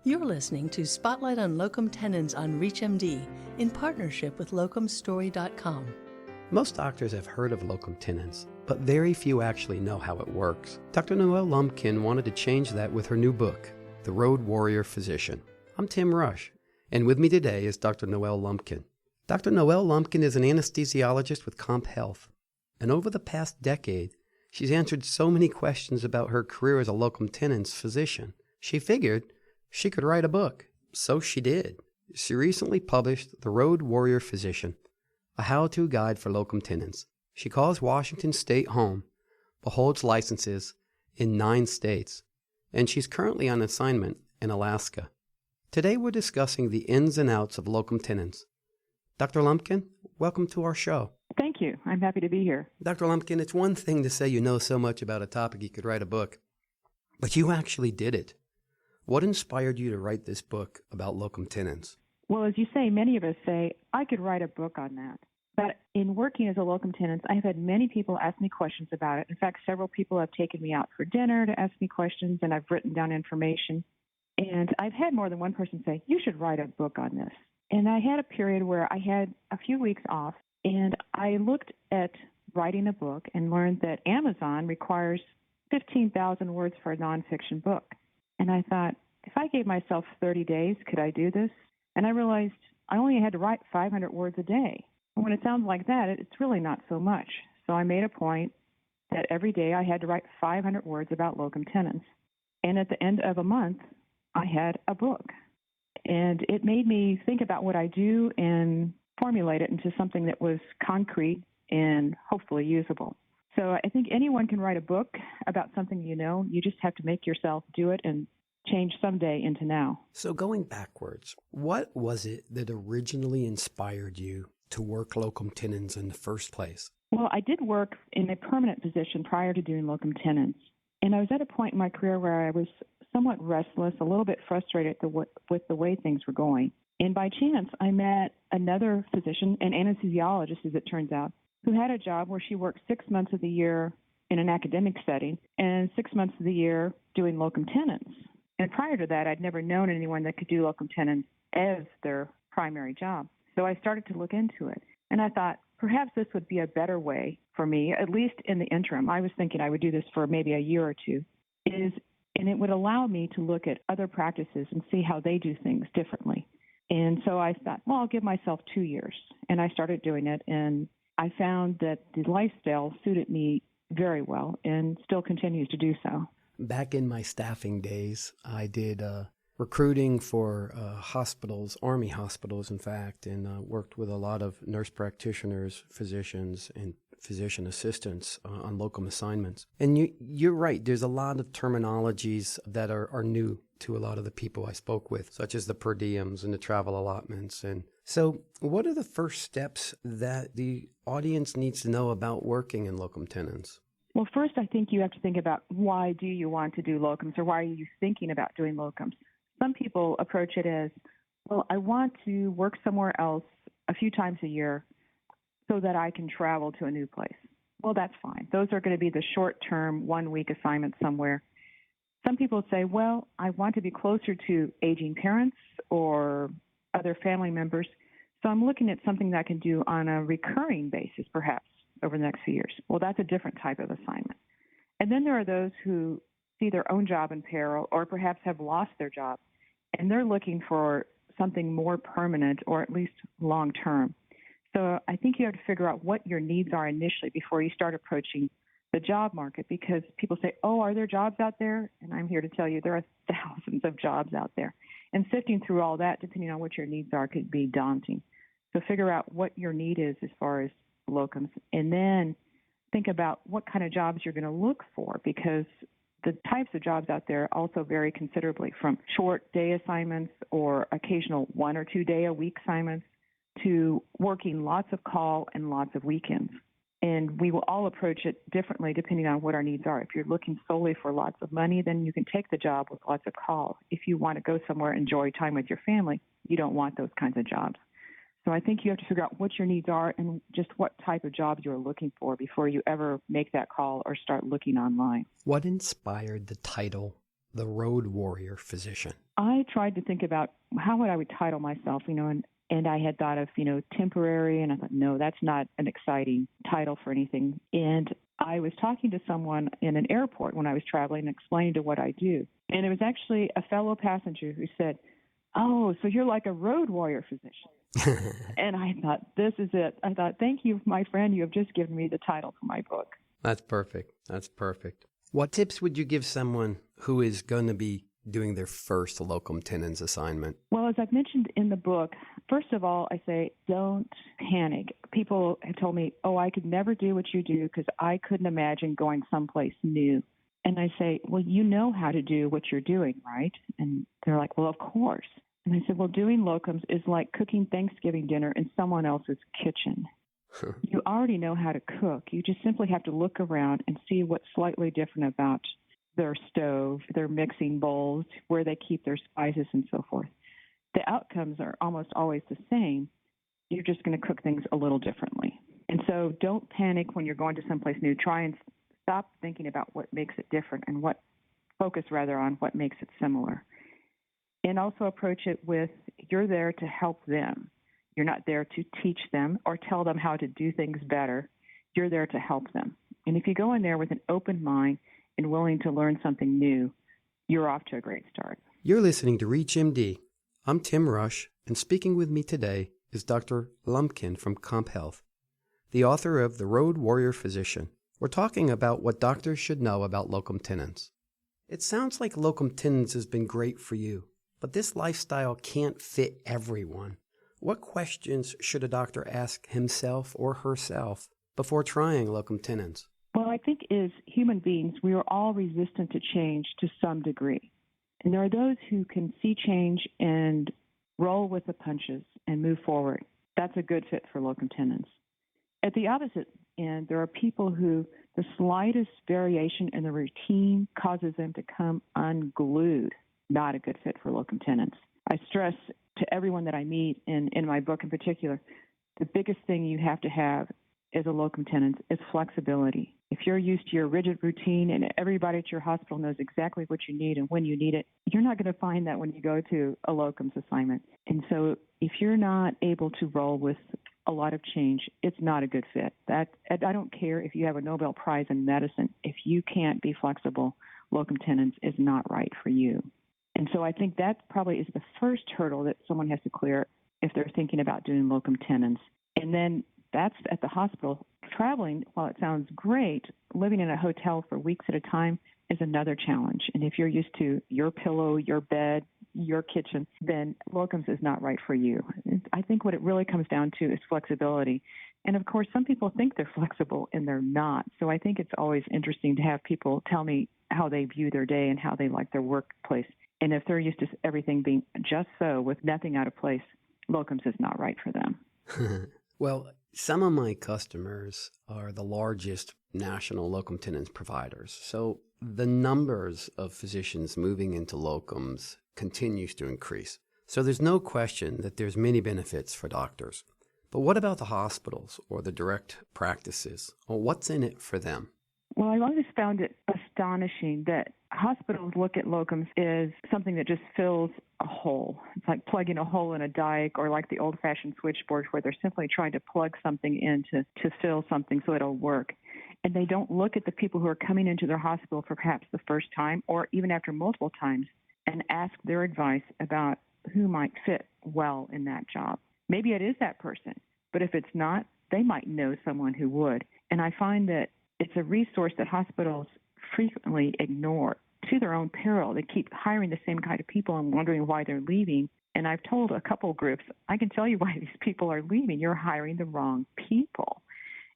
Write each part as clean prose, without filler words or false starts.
You're listening to Spotlight on Locum Tenens on ReachMD in partnership with locumstory.com. Most doctors have heard of locum tenens, but very few actually know how it works. Dr. Noel Lumpkin wanted to change that with her new book, The Road Warrior Physician. I'm Tim Rush, and with me today is Dr. Noel Lumpkin. Dr. Noel Lumpkin is an anesthesiologist with Comp Health, and over the past decade, she's answered so many questions about her career as a locum tenens physician. She figured she could write a book. So she did. She recently published The Road Warrior Physician, a how-to guide for locum tenens. She calls Washington State home, but holds licenses in 9 states, and she's currently on assignment in Alaska. Today we're discussing the ins and outs of locum tenens. Dr. Lumpkin, welcome to our show. Thank you. I'm happy to be here. Dr. Lumpkin, it's one thing to say you know so much about a topic you could write a book, but you actually did it. What inspired you to write this book about locum tenens? Well, as you say, many of us say, I could write a book on that. But in working as a locum tenens, I've had many people ask me questions about it. In fact, several people have taken me out for dinner to ask me questions, and I've written down information. And I've had more than one person say, you should write a book on this. And I had a period where I had a few weeks off, and I looked at writing a book and learned that Amazon requires 15,000 words for a nonfiction book. And I thought, if I gave myself 30 days, could I do this? And I realized I only had to write 500 words a day. And when it sounds like that, it's really not so much. So I made a point that every day I had to write 500 words about locum tenens. And at the end of a month, I had a book. And it made me think about what I do and formulate it into something that was concrete and hopefully usable. So I think anyone can write a book about something you know. You just have to make yourself do it and change someday into now. So going backwards, what was it that originally inspired you to work locum tenens in the first place? Well, I did work in a permanent position prior to doing locum tenens. And I was at a point in my career where I was somewhat restless, a little bit frustrated with the way things were going. And by chance, I met another physician, an anesthesiologist, as it turns out, who had a job where she worked 6 months of the year in an academic setting and 6 months of the year doing locum tenens. And prior to that, I'd never known anyone that could do locum tenens as their primary job. So I started to look into it. And I thought, perhaps this would be a better way for me, at least in the interim. I was thinking I would do this for maybe a year or two, and it would allow me to look at other practices and see how they do things differently. And so I thought, well, I'll give myself 2 years. And I started doing it, and I found that the lifestyle suited me very well and still continues to do so. Back in my staffing days, I did recruiting for hospitals, Army hospitals, in fact, and worked with a lot of nurse practitioners, physicians, and physician assistants on locum assignments. And you're right, there's a lot of terminologies that are new to a lot of the people I spoke with, such as the per diems and the travel allotments. And so what are the first steps that the audience needs to know about working in locum tenens? Well, first, I think you have to think about why do you want to do locums, or why are you thinking about doing locums? Some people approach it as, well, I want to work somewhere else a few times a year so that I can travel to a new place. Well, that's fine. Those are going to be the short-term, 1-week assignments somewhere. Some people say, well, I want to be closer to aging parents or other family members, so I'm looking at something that I can do on a recurring basis, perhaps, over the next few years. Well, that's a different type of assignment. And then there are those who see their own job in peril or perhaps have lost their job, and they're looking for something more permanent or at least long-term. So I think you have to figure out what your needs are initially before you start approaching the job market, because people say, oh, are there jobs out there? And I'm here to tell you there are thousands of jobs out there. And sifting through all that, depending on what your needs are, could be daunting. So figure out what your need is as far as locums, and then think about what kind of jobs you're going to look for, because the types of jobs out there also vary considerably, from short day assignments or occasional 1 or 2 day a week assignments to working lots of call and lots of weekends. And we will all approach it differently depending on what our needs are. If you're looking solely for lots of money, then you can take the job with lots of call. If you want to go somewhere and enjoy time with your family, you don't want those kinds of jobs. So I think you have to figure out what your needs are and just what type of jobs you're looking for before you ever make that call or start looking online. What inspired the title, the road warrior physician? I tried to think about how I would title myself, and I had thought of, temporary, and I thought, no, that's not an exciting title for anything. And I was talking to someone in an airport when I was traveling and explaining to what I do. And it was actually a fellow passenger who said, "Oh, so you're like a road warrior physician." And I thought, this is it. I thought, thank you, my friend. You have just given me the title for my book. That's perfect. That's perfect. What tips would you give someone who is going to be doing their first locum tenens assignment? Well, as I've mentioned in the book, first of all, I say don't panic. People have told me, "Oh, I could never do what you do because I couldn't imagine going someplace new." And I say, "Well, you know how to do what you're doing, right?" And they're like, "Well, of course." And I said, "Well, doing locums is like cooking Thanksgiving dinner in someone else's kitchen. You already know how to cook. You just simply have to look around and see what's slightly different about their stove, their mixing bowls, where they keep their spices, and so forth. The outcomes are almost always the same. You're just going to cook things a little differently. And so don't panic when you're going to someplace new. Try and stop thinking about what makes it different and focus rather on what makes it similar. And also approach it with, you're there to help them. You're not there to teach them or tell them how to do things better. You're there to help them. And if you go in there with an open mind and willing to learn something new, you're off to a great start. You're listening to ReachMD. I'm Tim Rush, and speaking with me today is Dr. Lumpkin from CompHealth, the author of The Road Warrior Physician. We're talking about what doctors should know about locum tenens. It sounds like locum tenens has been great for you, but this lifestyle can't fit everyone. What questions should a doctor ask himself or herself before trying locum tenens? Well, I think as human beings, we are all resistant to change to some degree. And there are those who can see change and roll with the punches and move forward. That's a good fit for locum tenens. At the opposite end, there are people who the slightest variation in the routine causes them to come unglued. Not a good fit for locum tenens. I stress to everyone that I meet, in my book in particular, the biggest thing you have to have as a locum tenens is flexibility. If you're used to your rigid routine and everybody at your hospital knows exactly what you need and when you need it, you're not going to find that when you go to a locums assignment. And so if you're not able to roll with a lot of change, it's not a good fit. I don't care if you have a Nobel Prize in medicine. If you can't be flexible, locum tenens is not right for you. And so I think that probably is the first hurdle that someone has to clear if they're thinking about doing locum tenens. And then that's at the hospital. Traveling, while it sounds great, living in a hotel for weeks at a time is another challenge. And if you're used to your pillow, your bed, your kitchen, then locums is not right for you. I think what it really comes down to is flexibility. And of course, some people think they're flexible and they're not. So I think it's always interesting to have people tell me how they view their day and how they like their workplace. And if they're used to everything being just so with nothing out of place, locums is not right for them. Well, some of my customers are the largest national locum tenens providers. So the numbers of physicians moving into locums continues to increase. So there's no question that there's many benefits for doctors. But what about the hospitals or the direct practices? Well, what's in it for them? Well, I've always found it astonishing that hospitals look at locums as something that just fills a hole. It's like plugging a hole in a dike, or like the old-fashioned switchboard where they're simply trying to plug something in to fill something so it'll work. And they don't look at the people who are coming into their hospital for perhaps the first time or even after multiple times and ask their advice about who might fit well in that job. Maybe it is that person, but if it's not, they might know someone who would. And I find that it's a resource that hospitals frequently ignore to their own peril. They keep hiring the same kind of people and wondering why they're leaving. And I've told a couple groups, I can tell you why these people are leaving. You're hiring the wrong people.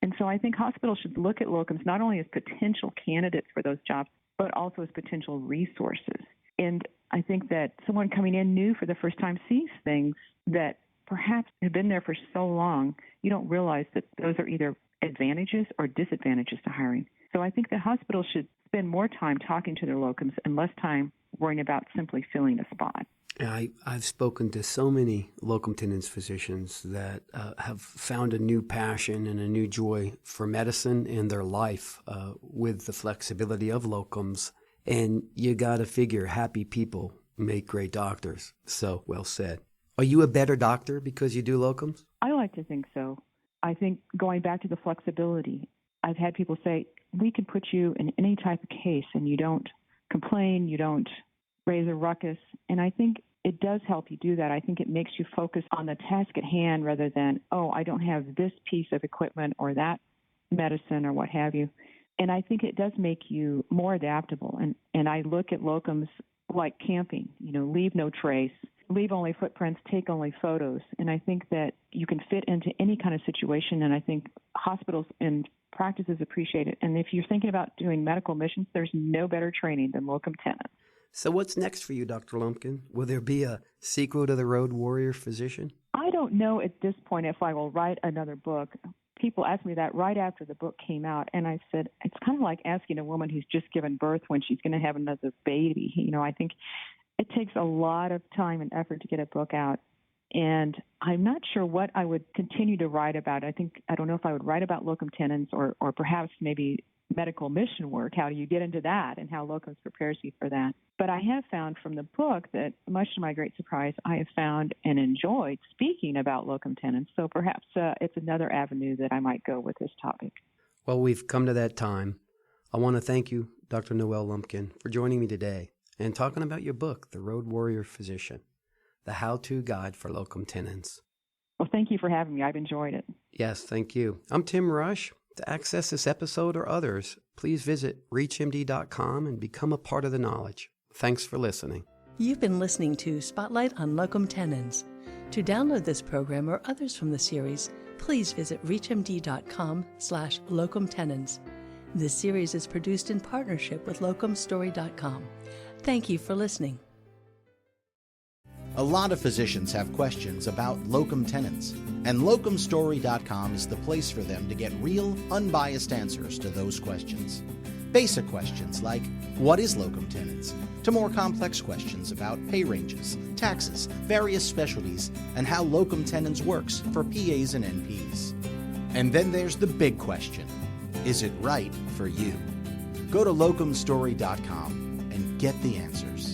And so I think hospitals should look at locums not only as potential candidates for those jobs, but also as potential resources. And I think that someone coming in new for the first time sees things that perhaps have been there for so long, you don't realize that those are either advantages or disadvantages to hiring. So I think that hospitals should spend more time talking to their locums and less time worrying about simply filling a spot. I've spoken to so many locum tenens physicians that have found a new passion and a new joy for medicine in their life with the flexibility of locums. And you gotta figure happy people make great doctors. So, well said. Are you a better doctor because you do locums? I like to think so. I think going back to the flexibility, I've had people say, we can put you in any type of case and you don't complain, you don't raise a ruckus. And I think it does help you do that. I think it makes you focus on the task at hand rather than, oh, I don't have this piece of equipment or that medicine or what have you. And I think it does make you more adaptable. And I look at locums like camping, leave no trace, leave only footprints, take only photos. And I think that you can fit into any kind of situation. And I think hospitals and practices appreciate it. And if you're thinking about doing medical missions, there's no better training than Locum Tenens. So what's next for you, Dr. Lumpkin? Will there be a sequel to The Road Warrior Physician? I don't know at this point if I will write another book. People asked me that right after the book came out, and I said, it's kind of like asking a woman who's just given birth when she's going to have another baby. I think it takes a lot of time and effort to get a book out, and I'm not sure what I would continue to write about. I don't know if I would write about locum tenens or perhaps maybe medical mission work. How do you get into that and how locums prepares you for that? But I have found from the book that, much to my great surprise, I have found and enjoyed speaking about locum tenens. So perhaps it's another avenue that I might go with this topic. Well, we've come to that time. I want to thank you, Dr. Noel Lumpkin, for joining me today and talking about your book, The Road Warrior Physician, the how-to guide for locum tenens. Well, thank you for having me. I've enjoyed it. Yes, thank you. I'm Tim Rush. To access this episode or others, please visit reachmd.com and become a part of the knowledge. Thanks for listening. You've been listening to Spotlight on Locum Tenens. To download this program or others from the series, please visit reachmd.com/locum tenens. This series is produced in partnership with locumstory.com. Thank you for listening. A lot of physicians have questions about locum tenens, and locumstory.com is the place for them to get real, unbiased answers to those questions. Basic questions like, what is locum tenens? To more complex questions about pay ranges, taxes, various specialties, and how locum tenens works for PAs and NPs. And then there's the big question, is it right for you? Go to locumstory.com and get the answers.